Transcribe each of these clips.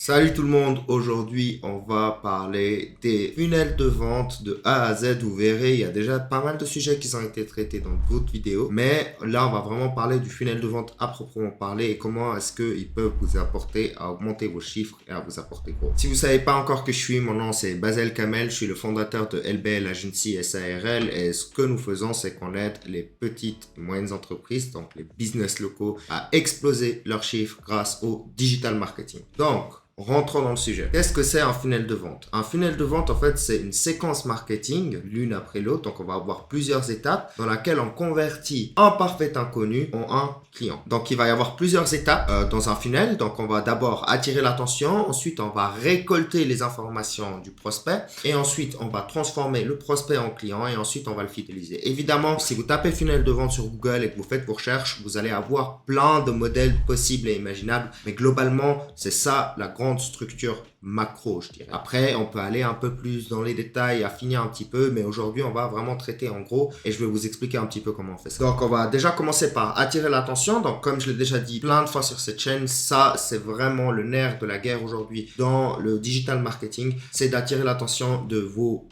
Salut tout le monde, aujourd'hui on va parler des funnels de vente de A à Z. Vous verrez, il y a déjà pas mal de sujets qui ont été traités dans d'autres vidéos, mais là on va vraiment parler du funnel de vente à proprement parler et comment est-ce qu'ils peuvent vous apporter à augmenter vos chiffres et à vous apporter gros. Si vous savez pas encore qui je suis, mon nom c'est Basel Kamel, je suis le fondateur de LBL Agency SARL et ce que nous faisons c'est qu'on aide les petites et moyennes entreprises, donc les business locaux, à exploser leurs chiffres grâce au digital marketing. Donc, rentrons dans le sujet. Qu'est-ce que c'est un funnel de vente? Un funnel de vente, en fait, c'est une séquence marketing, l'une après l'autre. Donc, on va avoir plusieurs étapes dans laquelle on convertit un parfait inconnu en un client. Donc, il va y avoir plusieurs étapes dans un funnel. Donc, on va d'abord attirer l'attention. Ensuite, on va récolter les informations du prospect. Et ensuite, on va transformer le prospect en client. Et ensuite, on va le fidéliser. Évidemment, si vous tapez funnel de vente sur Google et que vous faites vos recherches, vous allez avoir plein de modèles possibles et imaginables. Mais globalement, c'est ça la grande structure macro, je dirais. Après, on peut aller un peu plus dans les détails, affiner un petit peu, mais aujourd'hui, on va vraiment traiter en gros et je vais vous expliquer un petit peu comment on fait ça. Donc, on va déjà commencer par attirer l'attention. Donc, comme je l'ai déjà dit plein de fois sur cette chaîne, ça, c'est vraiment le nerf de la guerre aujourd'hui dans le digital marketing, c'est d'attirer l'attention de vos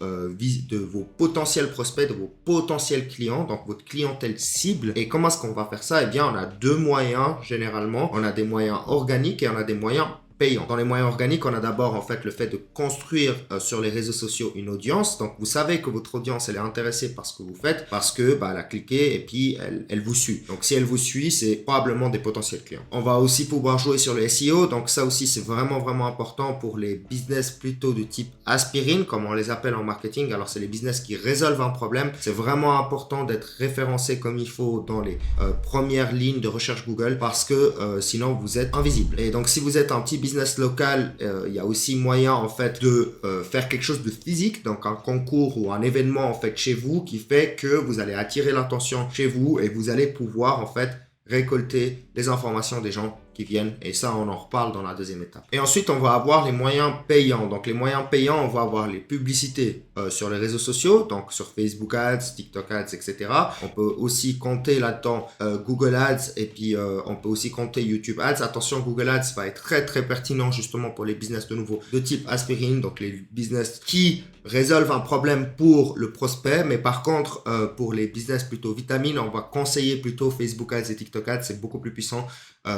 potentiels prospects, de vos potentiels clients, donc votre clientèle cible. Et comment est-ce qu'on va faire ça? Eh bien, on a deux moyens généralement. On a des moyens organiques et on a des moyens payant. Dans les moyens organiques, on a d'abord en fait le fait de construire sur les réseaux sociaux une audience. Donc vous savez que votre audience elle est intéressée par ce que vous faites parce que elle a cliqué et puis elle vous suit. Donc si elle vous suit, c'est probablement des potentiels clients. On va aussi pouvoir jouer sur le SEO. Donc ça aussi c'est vraiment important pour les business plutôt de type aspirine comme on les appelle en marketing. Alors c'est les business qui résolvent un problème. C'est vraiment important d'être référencé comme il faut dans les premières lignes de recherche Google parce que sinon vous êtes invisible. Et donc si vous êtes un petit business local, il y a aussi moyen en fait de faire quelque chose de physique, donc un concours ou un événement en fait chez vous qui fait que vous allez attirer l'attention chez vous et vous allez pouvoir en fait récolter les informations des gens qui viennent et ça on en reparle dans la deuxième étape. Et ensuite on va avoir les moyens payants. Donc les moyens payants, on va avoir les publicités sur les réseaux sociaux, donc sur Facebook Ads, TikTok Ads, etc. On peut aussi compter là-dedans Google Ads et puis on peut aussi compter YouTube Ads. Attention, Google Ads va être très pertinent justement pour les business de nouveau de type aspirine, donc les business qui résolvent un problème pour le prospect, mais par contre pour les business plutôt vitamines, on va conseiller plutôt Facebook Ads et TikTok Ads, c'est beaucoup plus puissant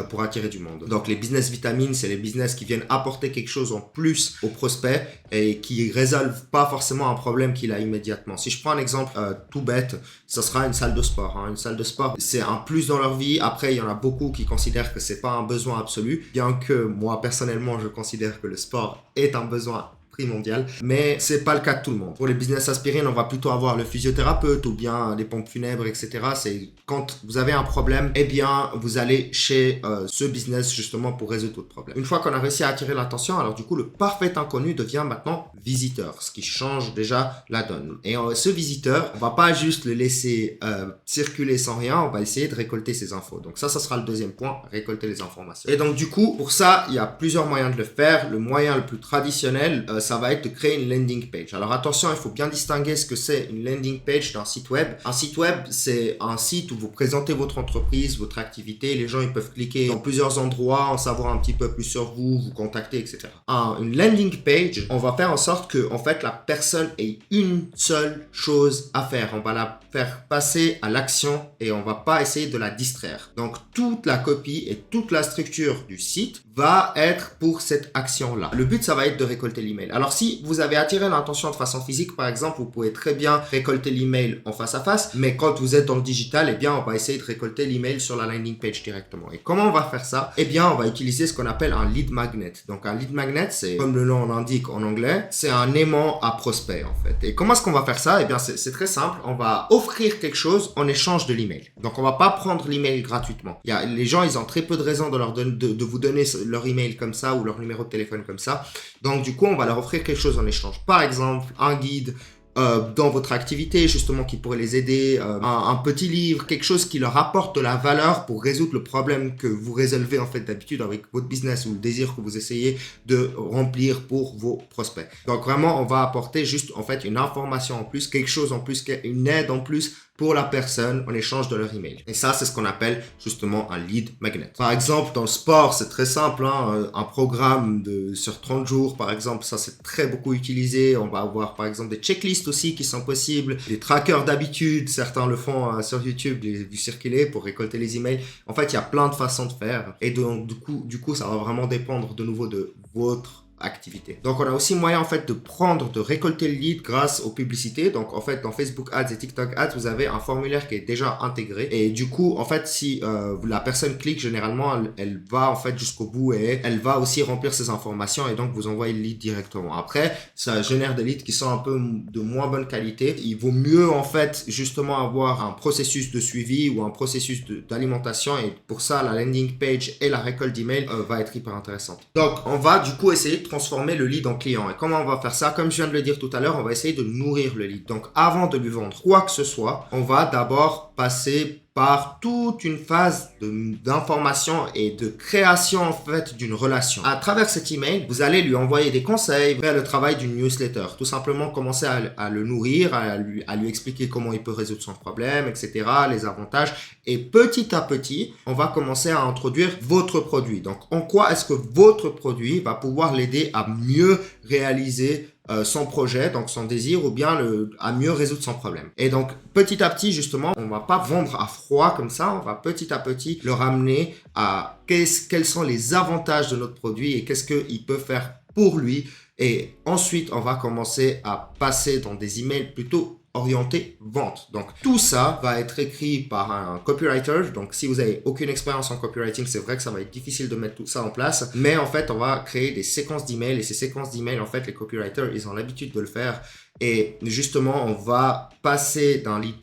pour attirer du monde. Donc les business vitamines, c'est les business qui viennent apporter quelque chose en plus au prospect et qui résolvent pas forcément un problème qu'il a immédiatement. Si je prends un exemple tout bête, ce sera une salle de sport. Une salle de sport, c'est un plus dans leur vie. Après, il y en a beaucoup qui considèrent que c'est pas un besoin absolu, bien que moi personnellement, je considère que le sport est un besoin primordial, mais c'est pas le cas de tout le monde. Pour les business aspirines, on va plutôt avoir le physiothérapeute ou bien les pompes funèbres, etc. C'est quand vous avez un problème, eh bien, vous allez chez ce business justement pour résoudre votre problème. Une fois qu'on a réussi à attirer l'attention, alors du coup, le parfait inconnu devient maintenant visiteur, ce qui change déjà la donne. Et ce visiteur, on va pas juste le laisser circuler sans rien, on va essayer de récolter ces infos. Donc ça sera le deuxième point, récolter les informations. Et donc du coup, pour ça, il y a plusieurs moyens de le faire. Le moyen le plus traditionnel, ça va être de créer une landing page. Alors attention, il faut bien distinguer ce que c'est une landing page d'un site web. Un site web, c'est un site où vous présentez votre entreprise, votre activité. Les gens, ils peuvent cliquer dans plusieurs endroits, en savoir un petit peu plus sur vous, vous contacter, etc. Une landing page, on va faire en sorte que, en fait, la personne ait une seule chose à faire. On va la faire passer à l'action et on va pas essayer de la distraire. Donc, toute la copie et toute la structure du site va être pour cette action-là. Le but, ça va être de récolter l'email. Alors, si vous avez attiré l'attention de façon physique, par exemple, vous pouvez très bien récolter l'email en face à face, mais quand vous êtes dans le digital, eh bien, on va essayer de récolter l'email sur la landing page directement. Et comment on va faire ça? Eh bien, on va utiliser ce qu'on appelle un lead magnet. Donc, un lead magnet, c'est, comme le nom l'indique en anglais, c'est un aimant à prospect, en fait. Et comment est-ce qu'on va faire ça? Eh bien, c'est très simple. On va offrir quelque chose en échange de l'email. Donc, on va pas prendre l'email gratuitement. Les gens, ils ont très peu de raisons de vous donner leur email comme ça ou leur numéro de téléphone comme ça. Donc, du coup, on va leur offrir quelque chose en échange. Par exemple, un guide dans votre activité, justement, qui pourrait les aider, un petit livre, quelque chose qui leur apporte de la valeur pour résoudre le problème que vous résolvez en fait d'habitude avec votre business ou le désir que vous essayez de remplir pour vos prospects. Donc vraiment, on va apporter juste en fait une information en plus, quelque chose en plus, une aide en plus pour la personne en échange de leur email. Et ça, c'est ce qu'on appelle justement un lead magnet. Par exemple, dans le sport, c'est très simple, hein, un programme sur 30 jours, par exemple, ça c'est très beaucoup utilisé. On va avoir par exemple des checklists aussi qui sont possibles, des trackers d'habitude, certains le font sur YouTube, les vu circuler pour récolter les emails. En fait, il y a plein de façons de faire et donc du coup, ça va vraiment dépendre de nouveau de votre activité. Donc, on a aussi moyen en fait de récolter le lead grâce aux publicités. Donc, en fait, dans Facebook Ads et TikTok Ads, vous avez un formulaire qui est déjà intégré. Et du coup, en fait, si la personne clique, généralement, elle va en fait jusqu'au bout et elle va aussi remplir ses informations et donc vous envoyez le lead directement. Après, ça génère des leads qui sont un peu de moins bonne qualité. Il vaut mieux en fait justement avoir un processus de suivi ou un processus d'alimentation et pour ça, la landing page et la récolte d'email va être hyper intéressante. Donc, on va du coup essayer de transformer le lead en client. Et comment on va faire ça? Comme je viens de le dire tout à l'heure, on va essayer de nourrir le lead. Donc, avant de lui vendre quoi que ce soit, on va d'abord passer par toute une phase d'information et de création en fait d'une relation. À travers cet email, vous allez lui envoyer des conseils, faire le travail d'une newsletter. Tout simplement commencer à le nourrir, à lui expliquer comment il peut résoudre son problème, etc., les avantages. Et petit à petit, on va commencer à introduire votre produit. Donc, en quoi est-ce que votre produit va pouvoir l'aider à mieux réaliser son projet, donc son désir, ou bien à mieux résoudre son problème. Et donc, petit à petit, justement, on va pas vendre à froid comme ça, on va petit à petit le ramener à quels sont les avantages de notre produit et qu'est-ce qu'il peut faire pour lui. Et ensuite, on va commencer à passer dans des emails plutôt orienté vente. Donc, tout ça va être écrit par un copywriter. Donc, si vous avez aucune expérience en copywriting, c'est vrai que ça va être difficile de mettre tout ça en place. Mais en fait, on va créer des séquences d'emails et ces séquences d'emails, en fait, les copywriters, ils ont l'habitude de le faire. Et justement, on va passer d'un lead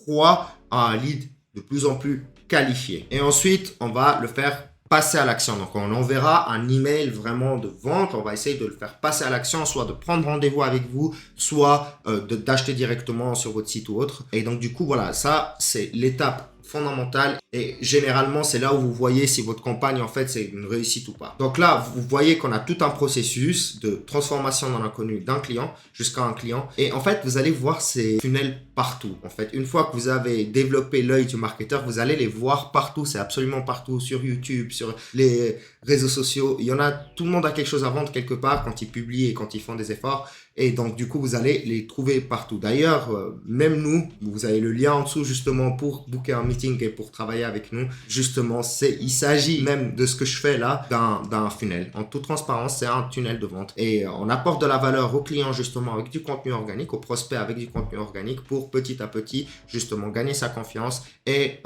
froid à un lead de plus en plus qualifié. Et ensuite, on va le faire passer à l'action. Donc, on enverra un email vraiment de vente. On va essayer de le faire passer à l'action, soit de prendre rendez-vous avec vous, soit d'acheter directement sur votre site ou autre. Et donc, du coup, voilà, ça, c'est l'étape fondamentale et généralement c'est là où vous voyez si votre campagne en fait c'est une réussite ou pas. Donc là vous voyez qu'on a tout un processus de transformation dans l'inconnu d'un client jusqu'à un client et en fait vous allez voir ces funnels partout. En fait une fois que vous avez développé l'œil du marketeur, vous allez les voir partout, c'est absolument partout, sur YouTube, sur les réseaux sociaux, il y en a, tout le monde a quelque chose à vendre quelque part quand ils publient et quand ils font des efforts. Et donc, du coup, vous allez les trouver partout. D'ailleurs, même nous, vous avez le lien en dessous justement pour booker un meeting et pour travailler avec nous. Justement, il s'agit même de ce que je fais là, d'un funnel. En toute transparence, c'est un tunnel de vente. Et on apporte de la valeur aux clients justement avec du contenu organique, aux prospects avec du contenu organique pour petit à petit justement gagner sa confiance et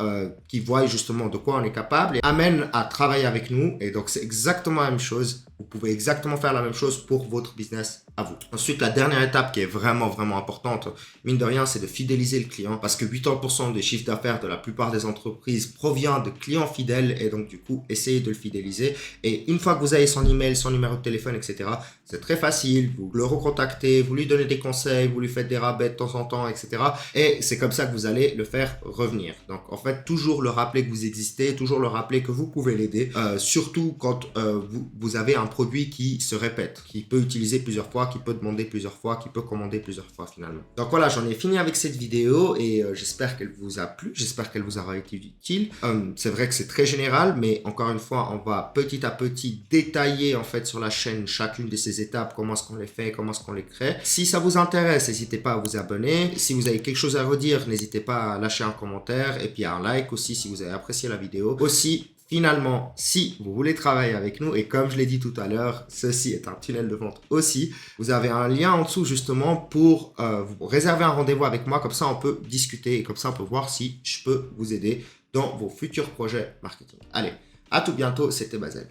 qu'ils voient justement de quoi on est capable et amène à travailler avec nous. Et donc, c'est exactement la même chose. Vous pouvez exactement faire la même chose pour votre business à vous. Ensuite, la dernière étape qui est vraiment, vraiment importante, mine de rien, c'est de fidéliser le client parce que 80% des chiffres d'affaires de la plupart des entreprises provient de clients fidèles et donc du coup, essayez de le fidéliser. Et une fois que vous avez son email, son numéro de téléphone, etc., c'est très facile. Vous le recontactez, vous lui donnez des conseils, vous lui faites des rabais de temps en temps, etc. Et c'est comme ça que vous allez le faire revenir. Donc, en fait, toujours le rappeler que vous existez, toujours le rappeler que vous pouvez l'aider, surtout quand vous avez un produit qui se répète, qui peut utiliser plusieurs fois, qui peut demander plusieurs fois, qui peut commander plusieurs fois finalement. Donc voilà, j'en ai fini avec cette vidéo et j'espère qu'elle vous a plu, j'espère qu'elle vous aura été utile. C'est vrai que c'est très général, mais encore une fois, on va petit à petit détailler en fait sur la chaîne chacune de ces étapes, comment est-ce qu'on les fait, comment est-ce qu'on les crée. Si ça vous intéresse, n'hésitez pas à vous abonner. Si vous avez quelque chose à redire, n'hésitez pas à lâcher un commentaire et puis un like aussi si vous avez apprécié la vidéo. Aussi, finalement, si vous voulez travailler avec nous, et comme je l'ai dit tout à l'heure, ceci est un tunnel de vente aussi, vous avez un lien en dessous justement pour vous réserver un rendez-vous avec moi, comme ça on peut discuter et comme ça on peut voir si je peux vous aider dans vos futurs projets marketing. Allez, à tout bientôt, c'était Basel.